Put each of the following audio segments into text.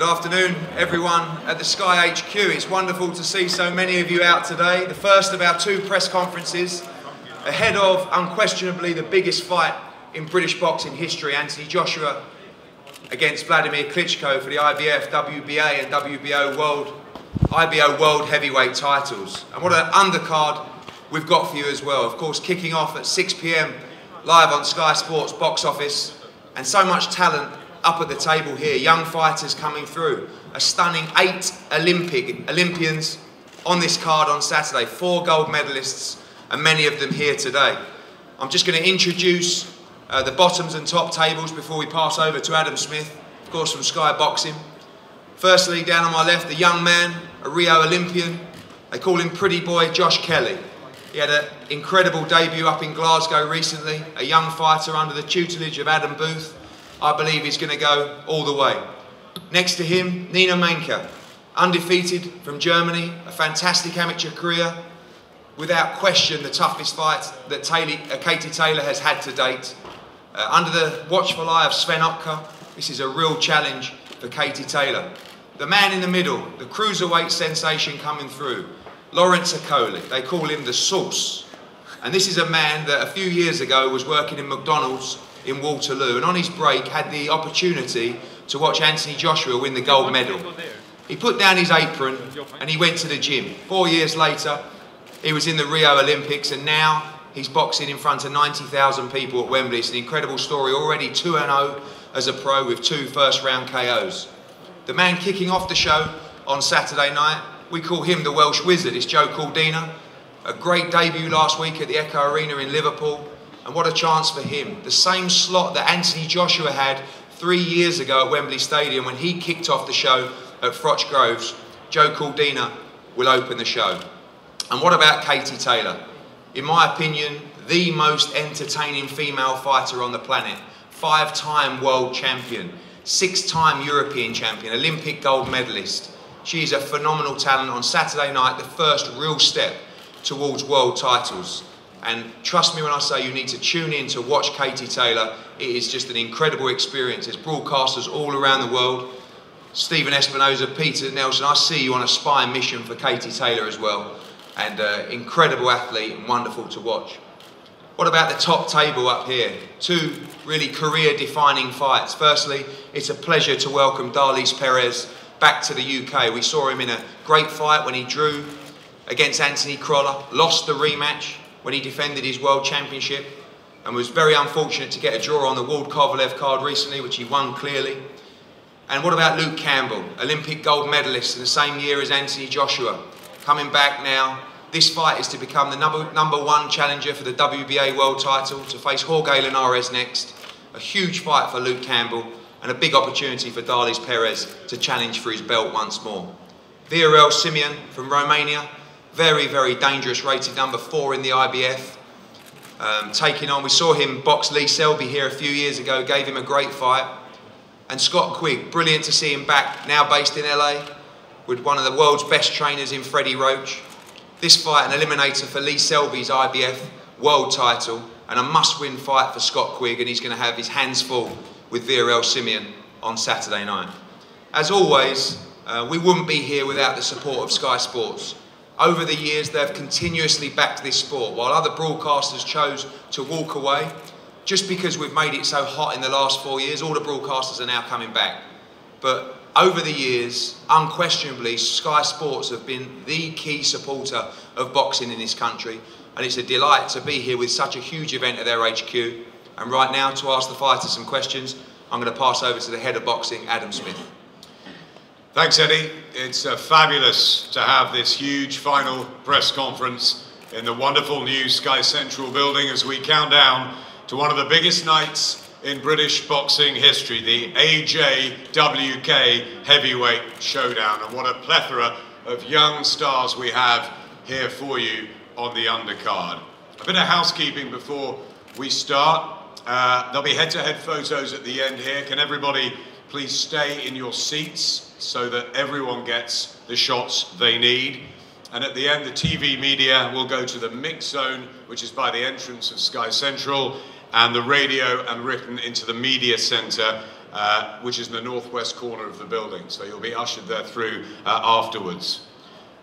Good afternoon, everyone at the Sky HQ. It's wonderful to see so many of you out today. The first of our two press conferences ahead of, unquestionably, the biggest fight in British boxing history, Anthony Joshua against WLADIMIR KLITSCHKO for the IBF, WBA and IBO World Heavyweight titles. And what an undercard we've got for you as well. Of course, kicking off at 6 p.m. live on Sky Sports box office, and so much talent up at the table here, young fighters coming through. A stunning 8 Olympians on this card on Saturday, 4 gold medalists, and many of them here today. I'm just going to introduce the bottoms and top tables before we pass over to Adam Smith, of course from Sky Boxing. Firstly, down on my left, a young man, a Rio Olympian. They call him Pretty Boy Josh Kelly. He had an incredible debut up in Glasgow recently, a young fighter under the tutelage of Adam Booth. I believe he's going to go all the way. Next to him, Nina Manka, undefeated from Germany, a fantastic amateur career, without question the toughest fight that Katie Taylor has had to date. Under the watchful eye of Sven Otka, this is a real challenge for Katie Taylor. The man in the middle, the cruiserweight sensation coming through, Lawrence Okoli. They call him the Sauce. And this is a man that a few years ago was working in McDonald's in Waterloo, and on his break had the opportunity to watch Anthony Joshua win the gold medal. He put down his apron and he went to the gym. 4 years later, he was in the Rio Olympics, and now he's boxing in front of 90,000 people at Wembley. It's an incredible story, already 2-0 as a pro with 2 first-round KOs. The man kicking off the show on Saturday night, we call him the Welsh Wizard. It's Joe Cordina. A great debut last week at the Echo Arena in Liverpool. And what a chance for him. The same slot that Anthony Joshua had 3 years ago at Wembley Stadium when he kicked off the show at Froch Groves. Joe Cordina will open the show. And what about Katie Taylor? In my opinion, the most entertaining female fighter on the planet. 5-time world champion, 6-time European champion, Olympic gold medalist. She's a phenomenal talent. On Saturday night, the first real step towards world titles. And trust me when I say you need to tune in to watch Katie Taylor. It is just an incredible experience. There's broadcasters all around the world. Stephen Espinoza, Peter Nelson, I see you on a spy mission for Katie Taylor as well. And incredible athlete and wonderful to watch. What about the top table up here? 2 really career-defining fights. Firstly, it's a pleasure to welcome Darlis Perez back to the UK. We saw him in a great fight when he drew against Anthony Crolla, lost the rematch when he defended his world championship, and was very unfortunate to get a draw on the Ward Kovalev card recently, which he won clearly. And what about Luke Campbell, Olympic gold medalist in the same year as Anthony Joshua, coming back now. This fight is to become the number 1 challenger for the WBA world title, to face Jorge Linares next. A huge fight for Luke Campbell, and a big opportunity for Darlis Perez to challenge for his belt once more. Viorel Simeon from Romania, very, very dangerous, rated number 4 in the IBF. Taking on, we saw him box Lee Selby here a few years ago, gave him a great fight. And Scott Quigg, brilliant to see him back, now based in LA, with one of the world's best trainers in Freddie Roach. This fight, an eliminator for Lee Selby's IBF world title, and a must-win fight for Scott Quigg, and he's going to have his hands full with Viorel Simeon on Saturday night. As always, we wouldn't be here without the support of Sky Sports. Over the years, they've continuously backed this sport, while other broadcasters chose to walk away. Just because we've made it so hot in the last 4 years, all the broadcasters are now coming back. But over the years, unquestionably, Sky Sports have been the key supporter of boxing in this country, and it's a delight to be here with such a huge event at their HQ. And right now, to ask the fighters some questions, I'm going to pass over to the head of boxing, Adam Smith. Thanks, Eddie. It's fabulous to have this huge final press conference in the wonderful new Sky Central building as we count down to one of the biggest nights in British boxing history, the AJWK Heavyweight Showdown. And what a plethora of young stars we have here for you on the undercard. A bit of housekeeping before we start. There'll be head-to-head photos at the end here. Can everybody please stay in your seats so that everyone gets the shots they need? And at the end, the TV media will go to the mix zone, which is by the entrance of Sky Central, and the radio and written into the media centre which is in the northwest corner of the building. So you'll be ushered there through afterwards.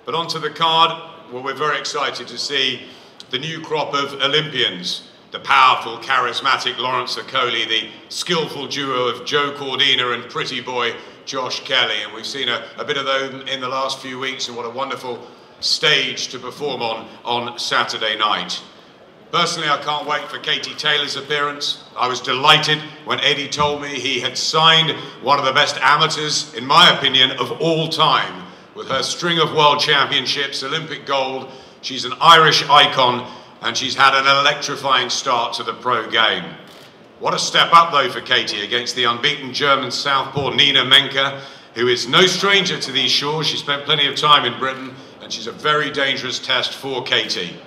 But onto the card, well, we're very excited to see the new crop of Olympians. The powerful, charismatic Lawrence Okoli, the skillful duo of Joe Cordina and pretty boy Josh Kelly. And we've seen a bit of them in the last few weeks, and what a wonderful stage to perform on Saturday night. Personally, I can't wait for Katie Taylor's appearance. I was delighted when Eddie told me he had signed one of the best amateurs, in my opinion, of all time. With her string of world championships, Olympic gold, she's an Irish icon, and she's had an electrifying start to the pro game. What a step up though for Katie against the unbeaten German southpaw Nina Menke, who is no stranger to these shores. She spent plenty of time in Britain, and she's a very dangerous test for Katie.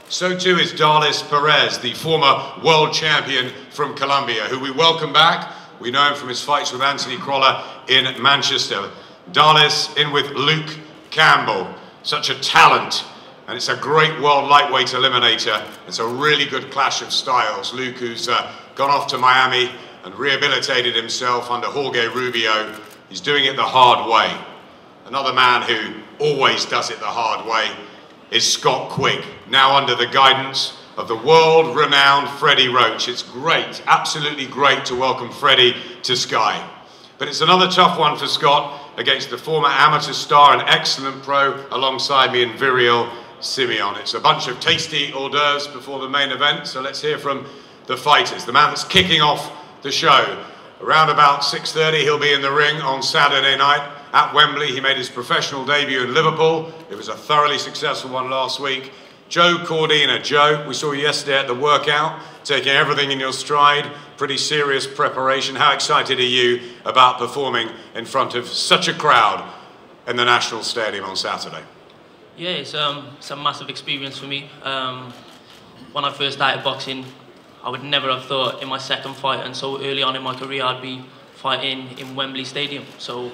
So too is Darlis Perez, the former world champion from Colombia, who we welcome back. We know him from his fights with Anthony Crolla in Manchester. Darlis in with Luke Campbell, such a talent. And it's a great world lightweight eliminator. It's a really good clash of styles. Luke, who's gone off to Miami and rehabilitated himself under Jorge Rubio. He's doing it the hard way. Another man who always does it the hard way is Scott Quigg, now under the guidance of the world-renowned Freddie Roach. It's great, absolutely great to welcome Freddie to Sky. But it's another tough one for Scott against the former amateur star and excellent pro alongside me in Virial Simeon. It's a bunch of tasty hors d'oeuvres before the main event, so let's hear from the fighters. The man that's kicking off the show. Around about 6:30 he'll be in the ring on Saturday night at Wembley. He made his professional debut in Liverpool. It was a thoroughly successful one last week. Joe Cordina. Joe, we saw you yesterday at the workout, taking everything in your stride, pretty serious preparation. How excited are you about performing in front of such a crowd in the National Stadium on Saturday? Yeah, it's a massive experience for me. When I first started boxing, I would never have thought in my second fight and so early on in my career I'd be fighting in Wembley Stadium. So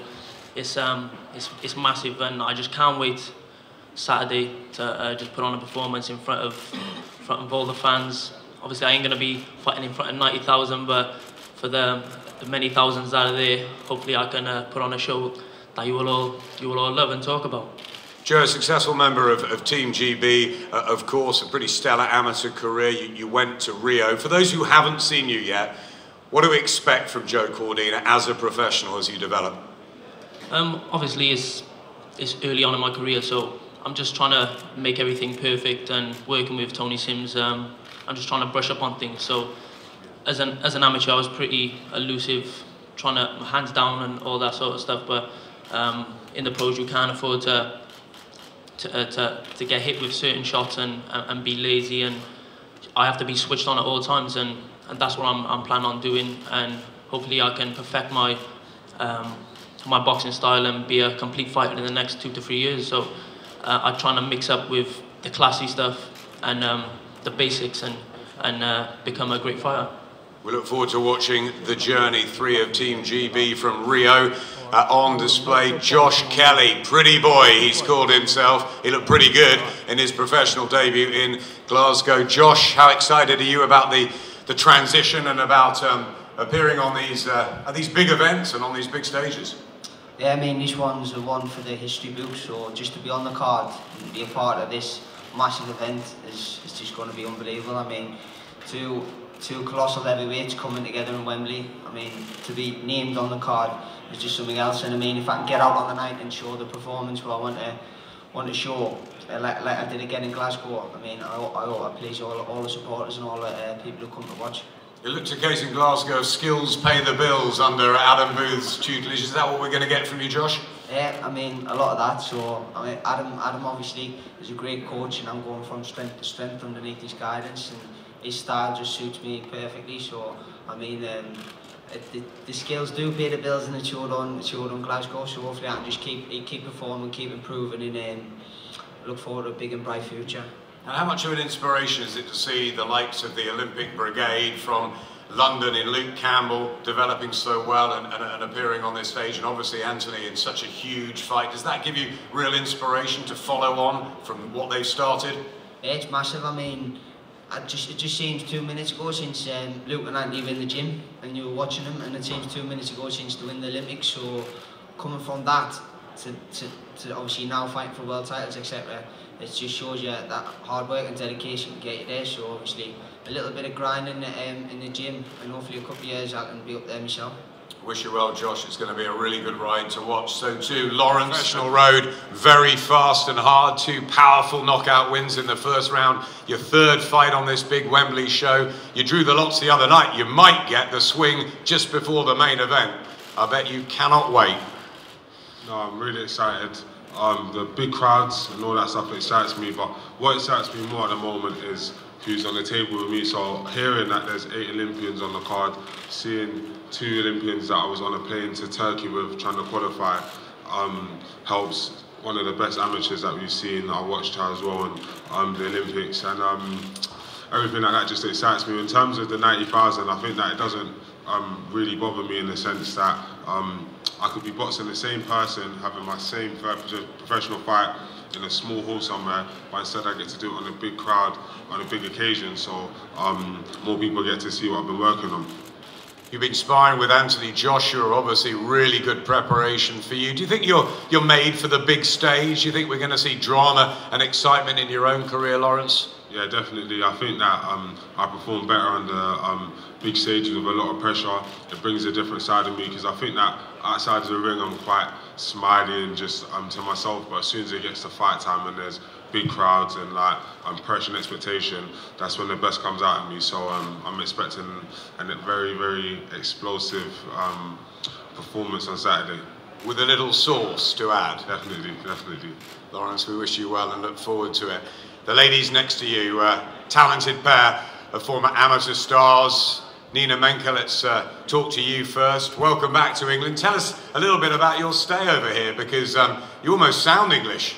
it's massive, and I just can't wait Saturday to just put on a performance in front of all the fans. Obviously, I ain't gonna be fighting in front of 90,000, but for the many thousands that are there, hopefully I can put on a show that you will all love and talk about. Joe, a successful member of Team GB, of course, a pretty stellar amateur career. You went to Rio. For those who haven't seen you yet, what do we expect from Joe Cordina as a professional as you develop? Obviously, it's early on in my career, so I'm just trying to make everything perfect, and working with Tony Sims, I'm just trying to brush up on things. So as an amateur, I was pretty elusive, trying to hands down and all that sort of stuff, but in the pros you can't afford to get hit with certain shots and be lazy, and I have to be switched on at all times, and that's what I'm planning on doing, and hopefully I can perfect my my boxing style and be a complete fighter in the next 2 to 3 years. So I'm trying to mix up with the classy stuff and the basics and become a great fighter. We look forward to watching the journey. 3 of Team GB from Rio on display. Josh Kelly, pretty boy, he's called himself. He looked pretty good in his professional debut in Glasgow. Josh, how excited are you about the transition and about appearing on these big events and on these big stages? Yeah, I mean, this one's the one for the history books, so just to be on the card and be a part of this massive event is just going to be unbelievable. I mean, two colossal heavyweights coming together in Wembley. I mean, to be named on the card is just something else. And I mean, if I can get out on the night and show the performance what I want to show, like I did again in Glasgow, I mean, I hope I please all the supporters and all the people who come to watch. It looked a case in Glasgow, skills pay the bills under Adam Booth's tutelage. Is that what we're going to get from you, Josh? Yeah, I mean, a lot of that. So, I mean, Adam obviously is a great coach, and I'm going from strength to strength underneath his guidance, and his style just suits me perfectly. So, I mean, the skills do pay the bills, and it showed on Glasgow. So hopefully I can just keep performing, keep improving, and look forward to a big and bright future. And how much of an inspiration is it to see the likes of the Olympic Brigade from London in Luke Campbell developing so well and appearing on this stage, and obviously Anthony in such a huge fight? Does that give you real inspiration to follow on from what they've started? Yeah, it's massive. I mean, it just seems 2 minutes ago since Luke and Andy were in the gym and you were watching them, and it seems 2 minutes ago since they win the Olympics. So coming from that to obviously now fighting for world titles, etc., it just shows you that hard work and dedication to get you there. So obviously a little bit of grinding in the gym, and hopefully a couple of years I can be up there myself. Wish you well, Josh. It's going to be a really good ride to watch. So too, Lawrence. Professional road, very fast and hard. 2 powerful knockout wins in the first round. Your 3rd fight on this big Wembley show. You drew the lots the other night. You might get the swing just before the main event. I bet you cannot wait. No, I'm really excited. The big crowds and all that stuff excites me, but what excites me more at the moment is who's on the table with me. So hearing that there's 8 Olympians on the card, seeing 2 Olympians that I was on a plane to Turkey with trying to qualify, helps. One of the best amateurs that we've seen. I watched her as well on the Olympics, and everything like that just excites me. In terms of the 90,000, I think that it doesn't really bother me in the sense that I could be boxing the same person, having my same professional fight in a small hall somewhere, but instead I get to do it on a big crowd, on a big occasion, so more people get to see what I've been working on. You've been sparring with Anthony Joshua, obviously really good preparation for you. Do you think you're made for the big stage? Do you think we're going to see drama and excitement in your own career, Lawrence? Yeah, definitely. I think that I perform better on the big stages with a lot of pressure. It brings a different side of me, because I think that outside of the ring I'm quite smiley and just to myself, but as soon as it gets to fight time and there's big crowds and like pressure and expectation, that's when the best comes out of me. So I'm expecting a very, very explosive performance on Saturday. With a little sauce to add. Definitely, definitely. Lawrence, we wish you well and look forward to it. The ladies next to you, talented pair of former amateur stars. Nina Menke, let's talk to you first. Welcome back to England. Tell us a little bit about your stay over here, because you almost sound English.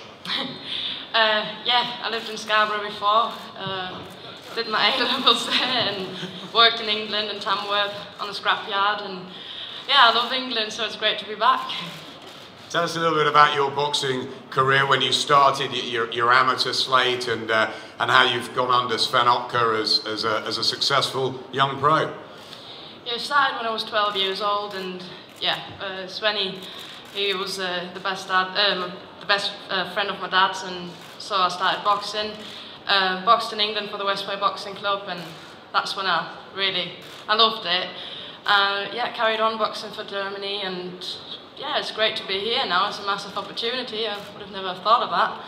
Yeah, I lived in Scarborough before. Did my A-levels there and worked in England and Tamworth on a scrapyard, and yeah, I love England, so it's great to be back. Tell us a little bit about your boxing career when you started your amateur slate, and how you've gone under Sven Otka as a successful young pro. Yeah, I started when I was 12 years old, and yeah, Svenny, he was the best friend of my dad's, and so I started boxing. Boxed in England for the Westway Boxing Club, and that's when I loved it. Yeah, carried on boxing for Germany, and yeah, it's great to be here now. It's a massive opportunity. I would have never thought of that.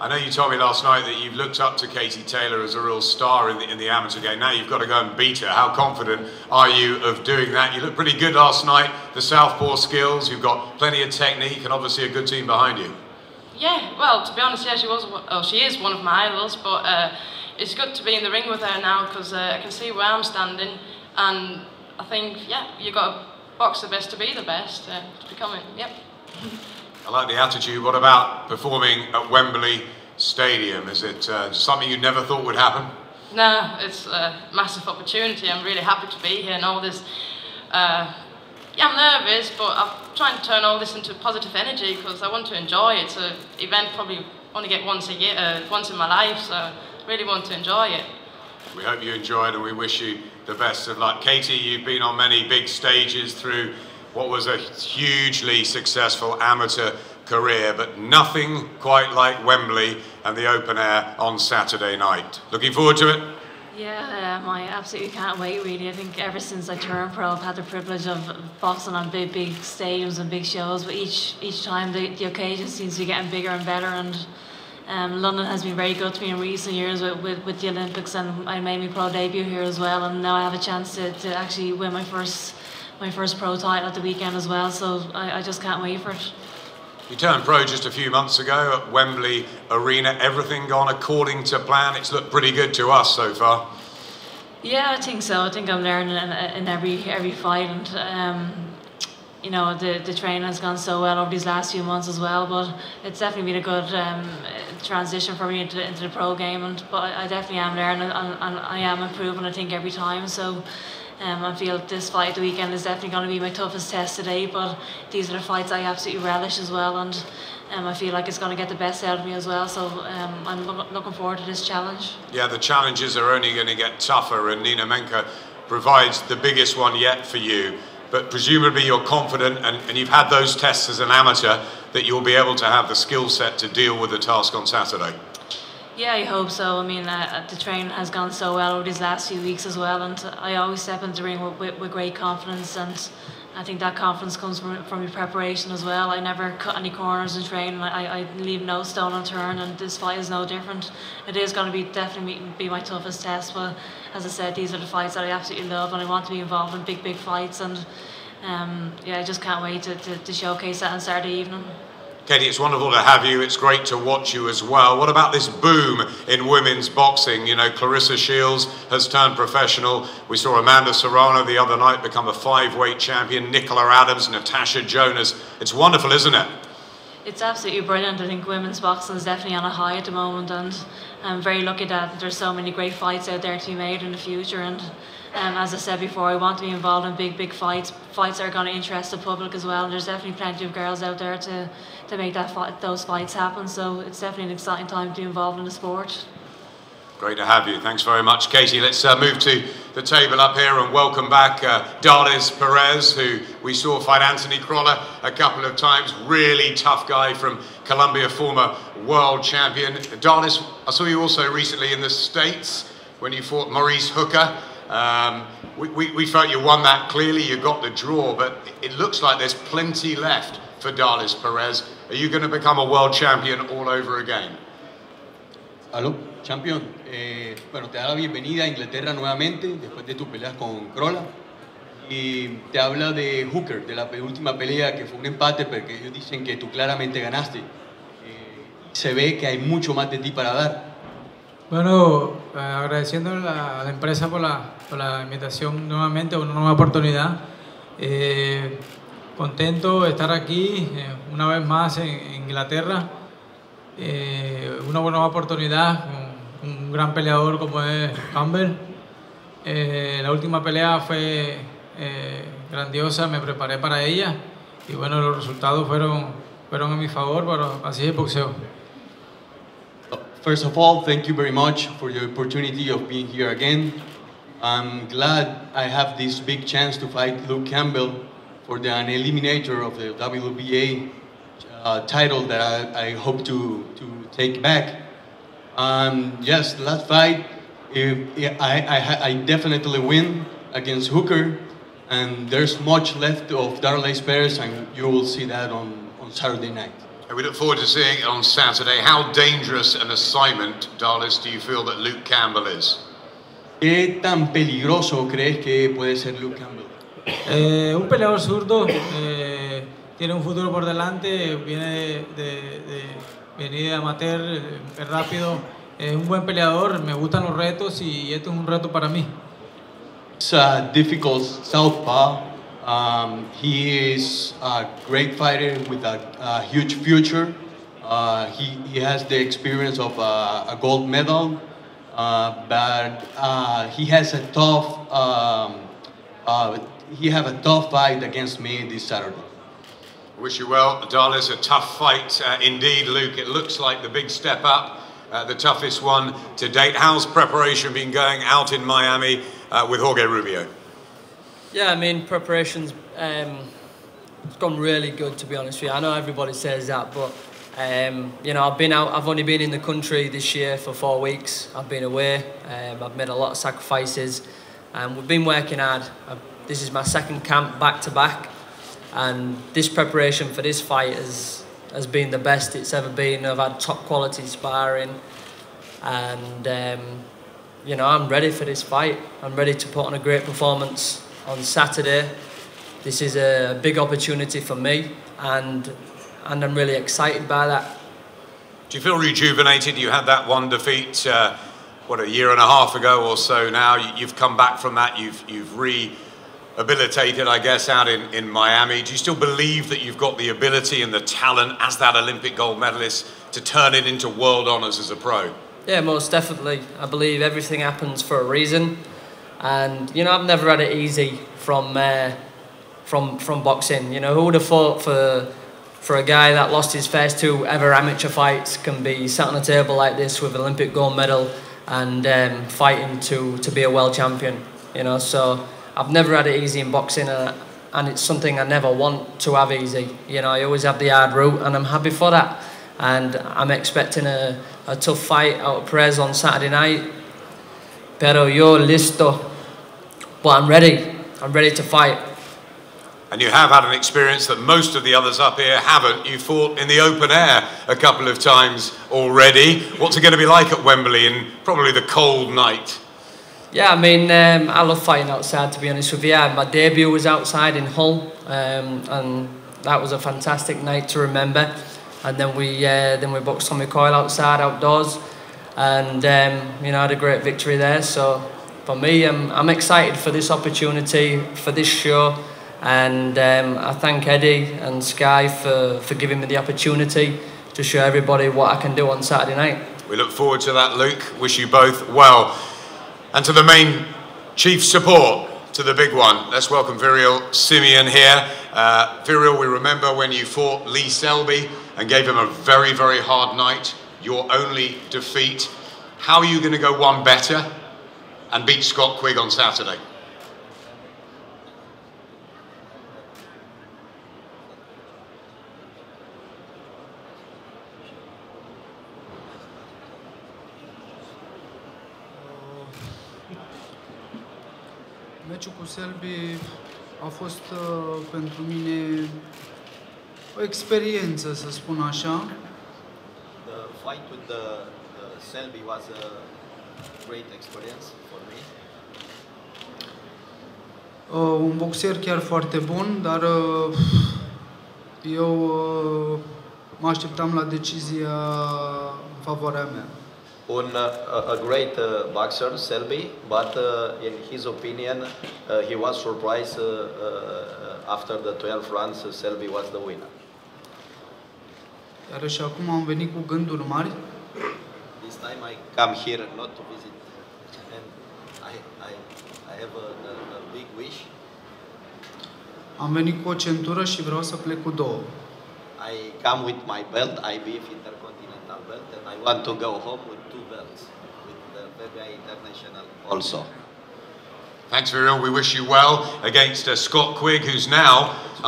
I know you told me last night that you've looked up to Katie Taylor as a real star in the amateur game. Now you've got to go and beat her. How confident are you of doing that? You looked pretty good last night. The southpaw skills, you've got plenty of technique, and obviously a good team behind you. Yeah, well, to be honest, yeah, she is one of my idols, but it's good to be in the ring with her now, because I can see where I'm standing, and I think, yeah, you've got to box the best to be the best, to become it, yep. I like the attitude. What about performing at Wembley Stadium? Is it something you never thought would happen? No, it's a massive opportunity. I'm really happy to be here and all this. Yeah, I'm nervous, but I'm trying to turn all this into positive energy, because I want to enjoy it. It's an event probably only get once a year, once in my life, so I really want to enjoy it. We hope you enjoy it, and we wish you the best of luck. Katie, you've been on many big stages through what was a hugely successful amateur career, but nothing quite like Wembley and the open air on Saturday night. Looking forward to it? Yeah, I absolutely can't wait, really. I think ever since I turned pro, I've had the privilege of boxing on big stadiums and big shows, but each time the occasion seems to be getting bigger and better, and London has been very good to me in recent years with the Olympics, and I made my pro debut here as well, and now I have a chance to actually win my first pro title at the weekend as well, so I just can't wait for it. You turned pro just a few months ago at Wembley Arena. Everything gone according to plan? It's looked pretty good to us so far. Yeah, I think so. I think I'm learning in every fight, and you know, the training has gone so well over these last few months as well. But it's definitely been a good transition for me into the pro game, but I definitely am learning, and I am improving, I think, every time. So I feel this fight the weekend is definitely going to be my toughest test today, but these are the fights I absolutely relish as well, and I feel like it's going to get the best out of me as well, so I'm looking forward to this challenge. Yeah, the challenges are only going to get tougher, and Nina Menke provides the biggest one yet for you. But presumably you're confident, and you've had those tests as an amateur, that you'll be able to have the skill set to deal with the task on Saturday. Yeah, I hope so. I mean, the training has gone so well over these last few weeks as well, and I always step into the ring with great confidence, and I think that confidence comes from your preparation as well. I never cut any corners in training. I leave no stone unturned, and this fight is no different. It is going to be definitely be my toughest test, but as I said, these are the fights that I absolutely love, and I want to be involved in big fights, and yeah, I just can't wait to showcase that on Saturday evening. Katie, it's wonderful to have you. It's great to watch you as well. What about this boom in women's boxing? You know, Clarissa Shields has turned professional. We saw Amanda Serrano the other night become a 5-weight champion. Nicola Adams, Natasha Jonas. It's wonderful, isn't it? It's absolutely brilliant. I think women's boxing is definitely on a high at the moment, and I'm very lucky that there's so many great fights out there to be made in the future. And as I said before, I want to be involved in big fights that are going to interest the public as well. And there's definitely plenty of girls out there to make those fights happen. So it's definitely an exciting time to be involved in the sport. Great to have you. Thanks very much, Katie. Let's move to the table up here and welcome back Darlis Perez, who we saw fight Anthony Crolla a couple of times. Really tough guy from Colombia, former world champion. Darlis, I saw you also recently in the States when you fought Maurice Hooker. We felt you won that clearly. You got the draw, but it looks like there's plenty left for Darlis Perez. Are you going to become a world champion all over again? Aló, champion. Bueno, te da la bienvenida a Inglaterra nuevamente después de tus peleas con Crolla. Y te habla de Hooker, de la última pelea que fue un empate, porque ellos dicen que tú claramente ganaste. Se ve que hay mucho más de ti para dar. Bueno, agradeciendo a la empresa por la invitación nuevamente, una nueva oportunidad. Contento de estar aquí una vez más en Inglaterra. Una buena oportunidad, un gran peleador como es Campbell. La última pelea fue grandiosa, me preparé para ella y bueno, los resultados fueron a mi favor, pero así es el boxeo. First of all, thank you very much for the opportunity of being here again. I'm glad I have this big chance to fight Luke Campbell for an eliminator of the WBA title that I hope to take back. Yes, last fight, I definitely win against Hooker, and there's much left of Darlis Perez, and you will see that on Saturday night. And we look forward to seeing it on Saturday. How dangerous an assignment, Darlis, do you feel that Luke Campbell is? ¿Qué tan peligroso crees que puede ser Luke Campbell? Un peleador zurdo, tiene un futuro por delante, viene de amateur, es rápido, es un buen peleador, me gustan los retos y esto es un reto para mí. It's a difficult southpaw. He is a great fighter with a huge future. He has the experience of a gold medal, but he has a tough fight against me this Saturday. Wish you well, Darlis. A tough fight indeed, Luke. It looks like the big step up, the toughest one to date. How's preparation been going out in Miami with Jorge Rubio? Yeah, I mean, preparation's it's gone really good, to be honest with you. I know everybody says that, but you know, I've only been in the country this year for 4 weeks. I've been away. I've made a lot of sacrifices, and we've been working hard. This is my second camp back to back, and this preparation for this fight has been the best it's ever been. I've had top quality sparring, and you know, I'm ready for this fight. I'm ready to put on a great performance on Saturday. This is a big opportunity for me, and I'm really excited by that. Do you feel rejuvenated? You had that one defeat, what, a year and a half ago or so now. You've come back from that. You've rehabilitated, I guess, out in Miami. Do you still believe that you've got the ability and the talent as that Olympic gold medalist to turn it into world honours as a pro? Yeah, most definitely. I believe everything happens for a reason. And you know, I've never had it easy from boxing. You know, who would have thought for a guy that lost his first 2 ever amateur fights can be sat on a table like this with an Olympic gold medal and fighting to be a world champion. You know, so I've never had it easy in boxing, and it's something I never want to have easy. You know, I always have the hard route, and I'm happy for that. And I'm expecting a tough fight out of Perez on Saturday night. Pero yo listo. But I'm ready to fight. And you have had an experience that most of the others up here haven't. You fought in the open air a couple of times already. What's it going to be like at Wembley in probably the cold night? Yeah, I mean, I love fighting outside, to be honest with you. My debut was outside in Hull, and that was a fantastic night to remember. And then we boxed Tommy Coyle outside, outdoors, and you know, had a great victory there. So for me, I'm excited for this opportunity, for this show. And I thank Eddie and Sky for giving me the opportunity to show everybody what I can do on Saturday night. We look forward to that, Luke. Wish you both well. And to the main chief support, to the big one, let's welcome Viral Simeon here. Viral, we remember when you fought Lee Selby and gave him a very, very hard night, your only defeat. How are you going to go one better and beat Scott Quigg on Saturday? Meciul cu Selby a fost pentru mine o experiență, să spun așa. The fight with the Selby was a great experience for me. Un boxer chiar foarte bun, dar eu mă așteptam la decizia în favoarea mea. A great boxer, Selby, but in his opinion, he was surprised after the 12 rounds, Selby was the winner. Iar și acum am venit cu gânduri mari. This time I come here not to visit, and I have a big wish. Am venit cu o centură și vreau să plec cu 2. I come with my belt, IBF Intercontinental belt, and I want to go home with 2 belts, with the WBA International also. Thanks, Viral. We wish you well against Scott Quigg, who's now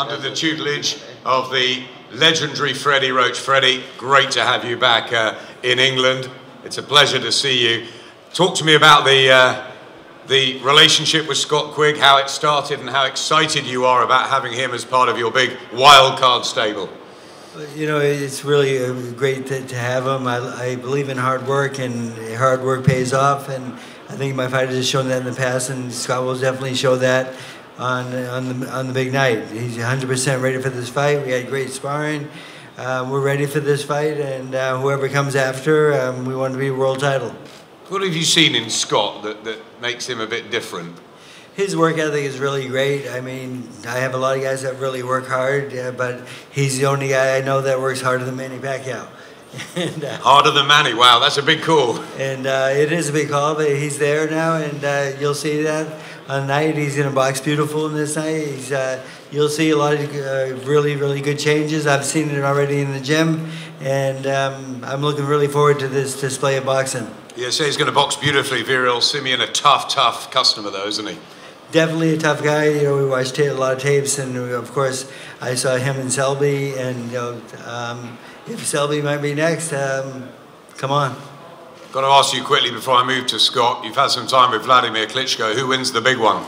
under the tutelage of the legendary Freddie Roach. Freddie, great to have you back in England. It's a pleasure to see you. Talk to me about the relationship with Scott Quigg, how it started and how excited you are about having him as part of your big wildcard stable. You know, it's really great to have him. I believe in hard work, and hard work pays off. And I think my fighter has shown that in the past, and Scott will definitely show that on the big night. He's 100% ready for this fight. We had great sparring. We're ready for this fight, and whoever comes after, we want to be world title. What have you seen in Scott that makes him a bit different? His work ethic is really great. I mean, I have a lot of guys that really work hard, but he's the only guy I know that works harder than Manny Pacquiao. And, harder than Manny, wow, that's a big call. And it is a big call, but he's there now, and you'll see that on night. He's going to box beautiful in this night. You'll see a lot of really, really good changes. I've seen it already in the gym, and I'm looking really forward to this display of boxing. You say he's going to box beautifully. Viral Simeon, a tough customer though, isn't he? Definitely a tough guy. You know, we watched a lot of tapes, and of course, I saw him and Selby, and you know, if Selby might be next, come on. Got to ask you quickly before I move to Scott. You've had some time with WLADIMIR KLITSCHKO. Who wins the big one?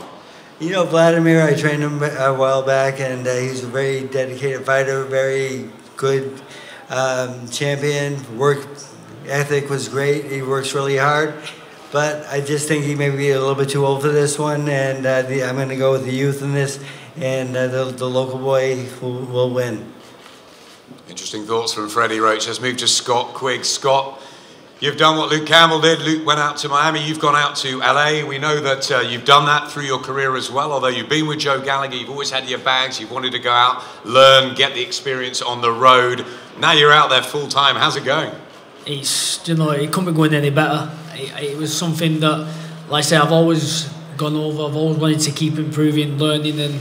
You know, Vladimir, I trained him a while back, and he's a very dedicated fighter, very good champion. Work ethic was great. He works really hard. But I just think he may be a little bit too old for this one, and I'm going to go with the youth in this, and the local boy will win. Interesting thoughts from Freddie Roach. Let's move to Scott Quigg. Scott, you've done what Luke Campbell did. Luke went out to Miami. You've gone out to LA. We know that you've done that through your career as well. Although you've been with Joe Gallagher, you've always had your bags. You've wanted to go out, learn, get the experience on the road. Now you're out there full time. How's it going? It's, you know, it couldn't be going any better. It was something that, like I say, I've always gone over. I've always wanted to keep improving, learning, and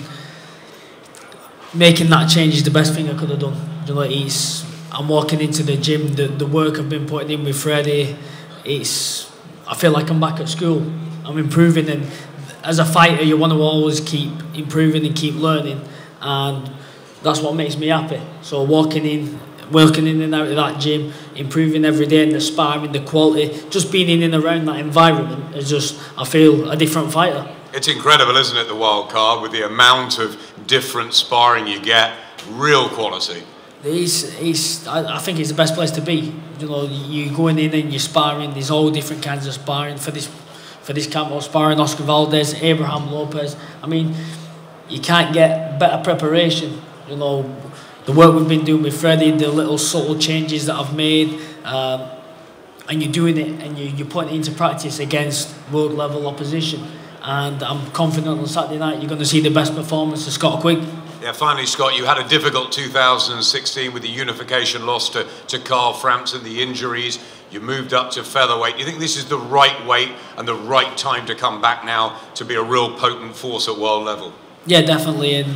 making that change is the best thing I could have done. You know, I'm walking into the gym, the work I've been putting in with Freddie, I feel like I'm back at school. I'm improving, and as a fighter you want to always keep improving and keep learning, and that's what makes me happy. So working in and out of that gym, improving every day, and the sparring, the quality, just being in and around that environment is just, I feel a different fighter. It's incredible, isn't it, the wild card, with the amount of different sparring you get, real quality. I think it's the best place to be. You know, you're going in and you're sparring. There's all different kinds of sparring for this camp. I was sparring Oscar Valdez, Abraham Lopez. I mean, you can't get better preparation. You know, the work we've been doing with Freddie, the little subtle changes that I've made, and you're doing it and you're putting it into practice against world level opposition. And I'm confident on Saturday night you're going to see the best performance of Scott Quigg. Yeah, finally, Scott, you had a difficult 2016 with the unification loss to Carl Frampton, the injuries. You moved up to featherweight. You think this is the right weight and the right time to come back now to be a real potent force at world level? Yeah, definitely. And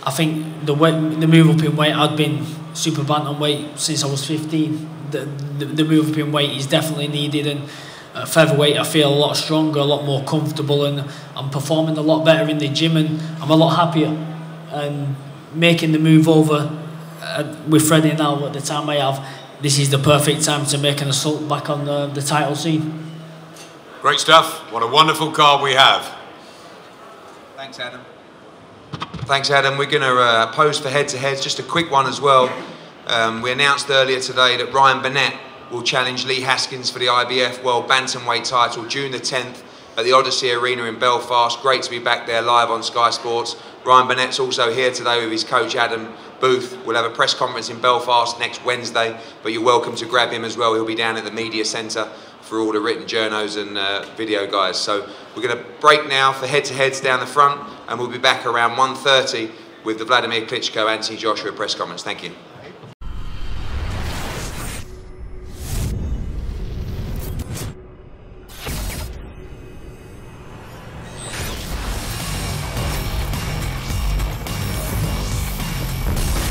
I think the move up in weight, I'd been super bantamweight since I was 15. The move up in weight is definitely needed, and at featherweight I feel a lot stronger, a lot more comfortable, and I'm performing a lot better in the gym, and I'm a lot happier. And making the move over with Freddie now at the time I have, this is the perfect time to make an assault back on the title scene. Great stuff. What a wonderful card we have. Thanks, Adam. Thanks, Adam. We're going to pose for head-to-heads. Just a quick one as well. We announced earlier today that Ryan Burnett will challenge Lee Haskins for the IBF World Bantamweight title June the 10th at the Odyssey Arena in Belfast. Great to be back there live on Sky Sports. Ryan Burnett's also here today with his coach Adam Booth. We'll have a press conference in Belfast next Wednesday, but you're welcome to grab him as well. He'll be down at the media centre for all the written journos and video guys. So we're going to break now for head-to-heads down the front, and we'll be back around 1:30 with the Vladimir Klitschko Anthony Joshua press conference. Thank you.